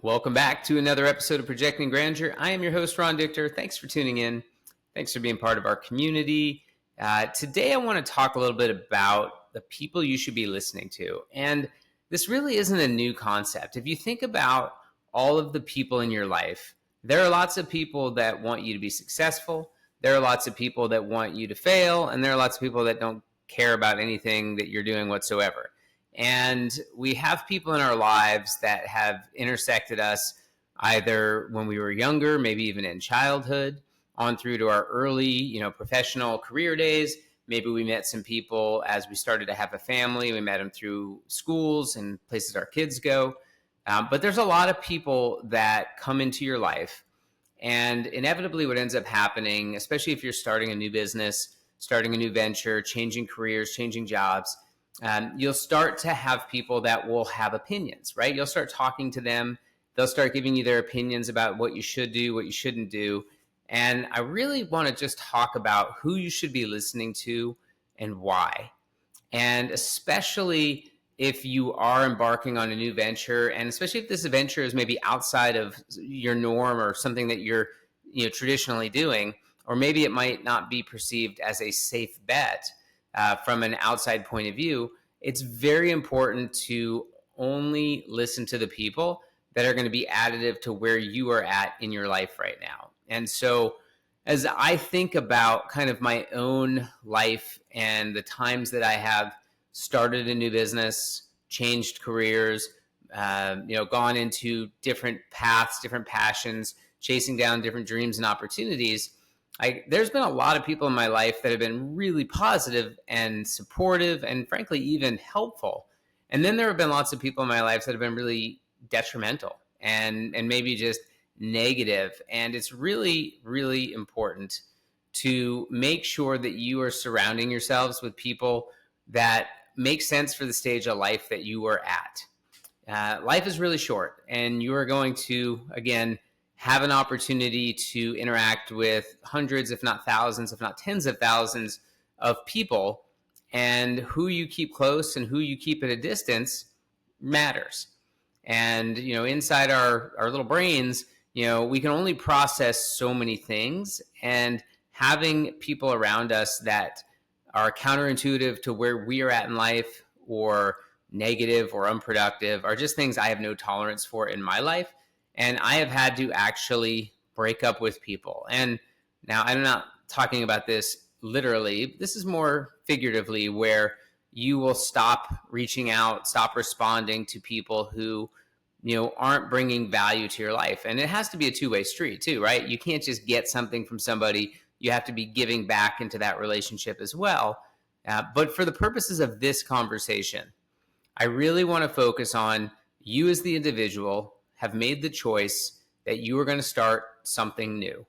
Welcome back to another episode of Projecting Grandeur. I am your host, Ron Dichter. Thanks for tuning in. Thanks for being part of our community. Today, I want to talk a little bit about the people you should be listening to. And this really isn't a new concept. If you think about all of the people in your life, there are lots of people that want you to be successful. There are lots of people that want you to fail. And there are lots of people that don't care about anything that you're doing whatsoever. And we have people in our lives that have intersected us either when we were younger, maybe even in childhood, on through to our early, professional career days. Maybe we met some people as we started to have a family. We met them through schools and places our kids go. But there's a lot of people that come into your life. And inevitably what ends up happening, especially if you're starting a new business, starting a new venture, changing careers, changing jobs, you'll start to have people that will have opinions, right? You'll start talking to them. They'll start giving you their opinions about what you should do, what you shouldn't do. And I really want to just talk about who you should be listening to and why. And especially if you are embarking on a new venture, and especially if this venture is maybe outside of your norm or something that you're traditionally doing, or maybe it might not be perceived as a safe bet. From an outside point of view, it's very important to only listen to the people that are going to be additive to where you are at in your life right now. And so as I think about kind of my own life and the times that I have started a new business, changed careers, gone into different paths, different passions, chasing down different dreams and opportunities, there's been a lot of people in my life that have been really positive and supportive and frankly even helpful. And then there have been lots of people in my life that have been really detrimental and maybe just negative. And it's really, really important to make sure that you are surrounding yourselves with people that make sense for the stage of life that you are at. Life is really short, and you are going to, again, have an opportunity to interact with hundreds, if not thousands, if not tens of thousands of people. And who you keep close and who you keep at a distance matters. And, inside our little brains, we can only process so many things. And having people around us that are counterintuitive to where we are at in life, or negative or unproductive, are just things I have no tolerance for in my life. And I have had to actually break up with people. And now I'm not talking about this literally. This is more figuratively, where you will stop reaching out, stop responding to people who, aren't bringing value to your life. And it has to be a two-way street too, right? You can't just get something from somebody. You have to be giving back into that relationship as well. But for the purposes of this conversation, I really want to focus on you as the individual have made the choice that you are going to start something new.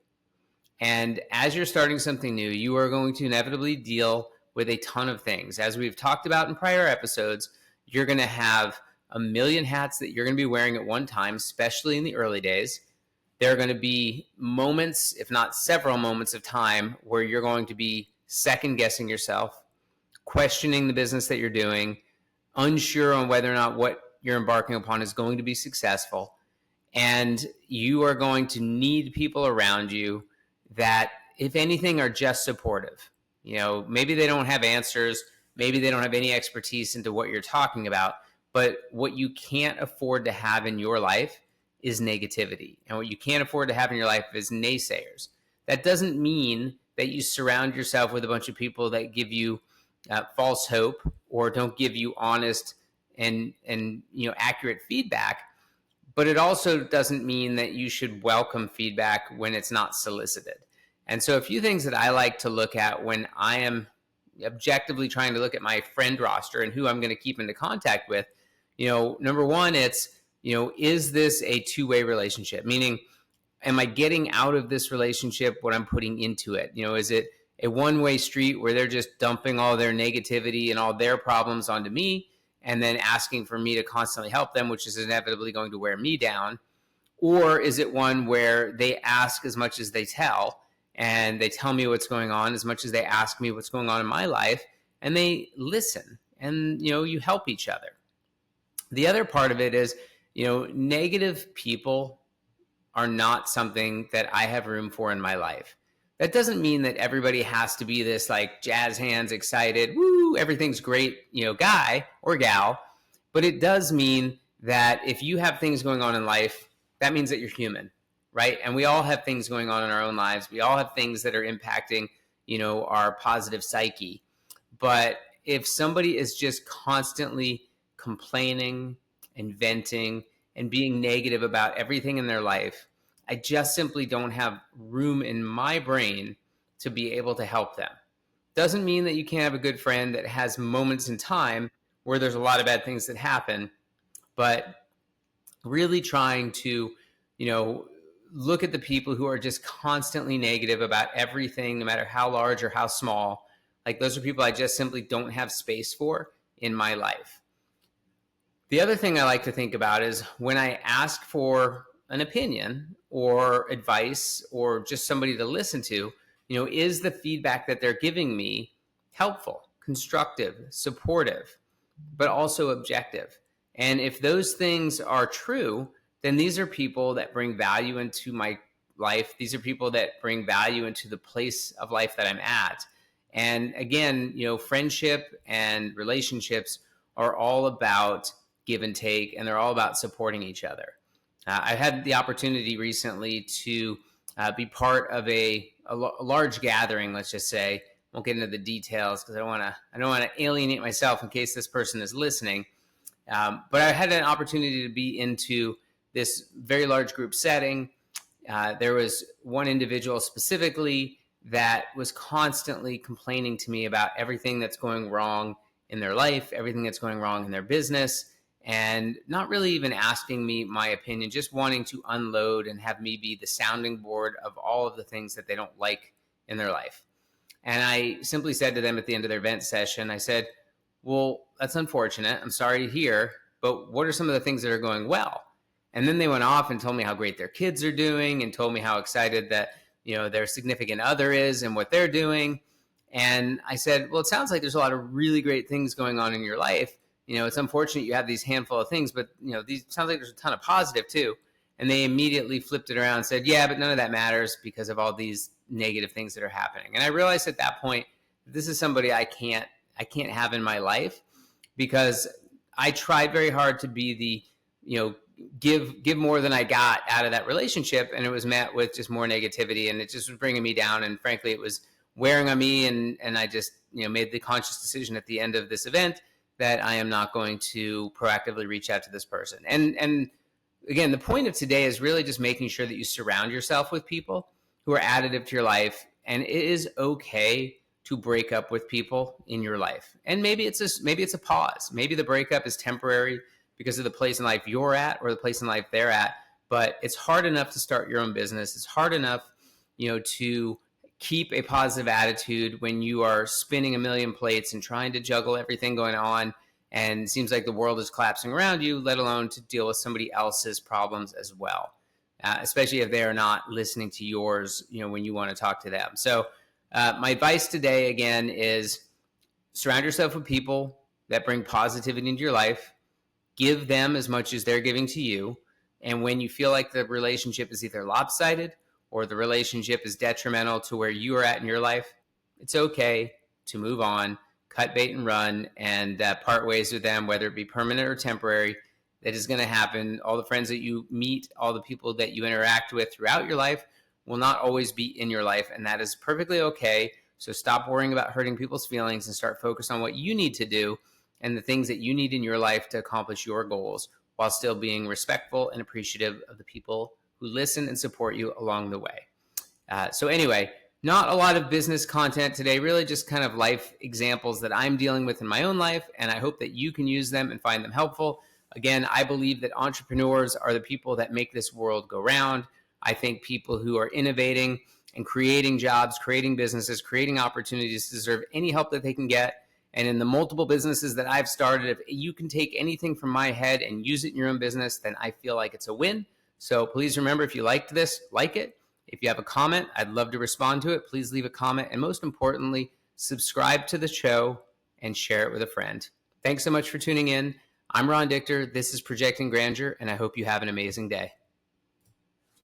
And as you're starting something new, you are going to inevitably deal with a ton of things. As we've talked about in prior episodes, you're going to have a million hats that you're going to be wearing at one time, especially in the early days. There are going to be moments, if not several moments of time, where you're going to be second guessing yourself, questioning the business that you're doing, unsure on whether or not what you're embarking upon is going to be successful. And you are going to need people around you that, if anything, are just supportive. Maybe they don't have answers. Maybe they don't have any expertise into what you're talking about. But what you can't afford to have in your life is negativity. And what you can't afford to have in your life is naysayers. That doesn't mean that you surround yourself with a bunch of people that give you false hope or don't give you honest and accurate feedback. But it also doesn't mean that you should welcome feedback when it's not solicited. And so a few things that I like to look at when I am objectively trying to look at my friend roster and who I'm going to keep into contact with, number one, it's, is this a two-way relationship? Meaning, am I getting out of this relationship what I'm putting into it? Is it a one-way street where they're just dumping all their negativity and all their problems onto me, and then asking for me to constantly help them, which is inevitably going to wear me down? Or is it one where they ask as much as they tell, and they tell me what's going on as much as they ask me what's going on in my life, and they listen, and you help each other? The other part of it is Negative people are not something that I have room for in my life. That doesn't mean that everybody has to be this like jazz hands, excited, woo, everything's great, guy or gal. But it does mean that if you have things going on in life, that means that you're human, right? And we all have things going on in our own lives. We all have things that are impacting, our positive psyche. But if somebody is just constantly complaining and venting and being negative about everything in their life, I just simply don't have room in my brain to be able to help them. Doesn't mean that you can't have a good friend that has moments in time where there's a lot of bad things that happen, but really trying to, look at the people who are just constantly negative about everything, no matter how large or how small. Like, those are people I just simply don't have space for in my life. The other thing I like to think about is when I ask for an opinion or advice or just somebody to listen to, is the feedback that they're giving me helpful, constructive, supportive, but also objective? And if those things are true, then these are people that bring value into my life. These are people that bring value into the place of life that I'm at. And again, friendship and relationships are all about give and take, and they're all about supporting each other. I had the opportunity recently to be part of a large gathering, let's just say. Won't get into the details because I don't want to alienate myself in case this person is listening. But I had an opportunity to be into this very large group setting. There was one individual specifically that was constantly complaining to me about everything that's going wrong in their life, everything that's going wrong in their business, and not really even asking me my opinion, just wanting to unload and have me be the sounding board of all of the things that they don't like in their life. And I simply said to them at the end of their event session, I said, well, that's unfortunate. I'm sorry to hear, but what are some of the things that are going well? And then they went off and told me how great their kids are doing and told me how excited that, their significant other is and what they're doing. And I said, well, it sounds like there's a lot of really great things going on in your life. It's unfortunate you have these handful of things, but, these sounds like there's a ton of positive too. And they immediately flipped it around and said, yeah, but none of that matters because of all these negative things that are happening. And I realized at that point, this is somebody I can't have in my life, because I tried very hard to be the, give more than I got out of that relationship. And it was met with just more negativity, and it just was bringing me down. And frankly, it was wearing on me. And I just, made the conscious decision at the end of this event that I am not going to proactively reach out to this person. And again, the point of today is really just making sure that you surround yourself with people who are additive to your life. And it is okay to break up with people in your life. And maybe it's a pause. Maybe the breakup is temporary because of the place in life you're at or the place in life they're at. But it's hard enough to start your own business. It's hard enough, to keep a positive attitude when you are spinning a million plates and trying to juggle everything going on, and it seems like the world is collapsing around you, let alone to deal with somebody else's problems as well, especially if they are not listening to yours, when you want to talk to them. So my advice today, again, is surround yourself with people that bring positivity into your life. Give them as much as they're giving to you. And when you feel like the relationship is either lopsided or the relationship is detrimental to where you are at in your life, it's okay to move on, cut bait and run, and part ways with them, whether it be permanent or temporary. That is going to happen. All the friends that you meet, all the people that you interact with throughout your life will not always be in your life, and that is perfectly okay. So stop worrying about hurting people's feelings and start focus on what you need to do and the things that you need in your life to accomplish your goals, while still being respectful and appreciative of the people who listen and support you along the way. So anyway, not a lot of business content today, really just kind of life examples that I'm dealing with in my own life, and I hope that you can use them and find them helpful. Again, I believe that entrepreneurs are the people that make this world go round. I think people who are innovating and creating jobs, creating businesses, creating opportunities deserve any help that they can get. And in the multiple businesses that I've started, if you can take anything from my head and use it in your own business, then I feel like it's a win. So please remember, if you liked this, like it. If you have a comment, I'd love to respond to it. Please leave a comment. And most importantly, subscribe to the show and share it with a friend. Thanks so much for tuning in. I'm Ron Dichter. This is Projecting Grandeur, and I hope you have an amazing day.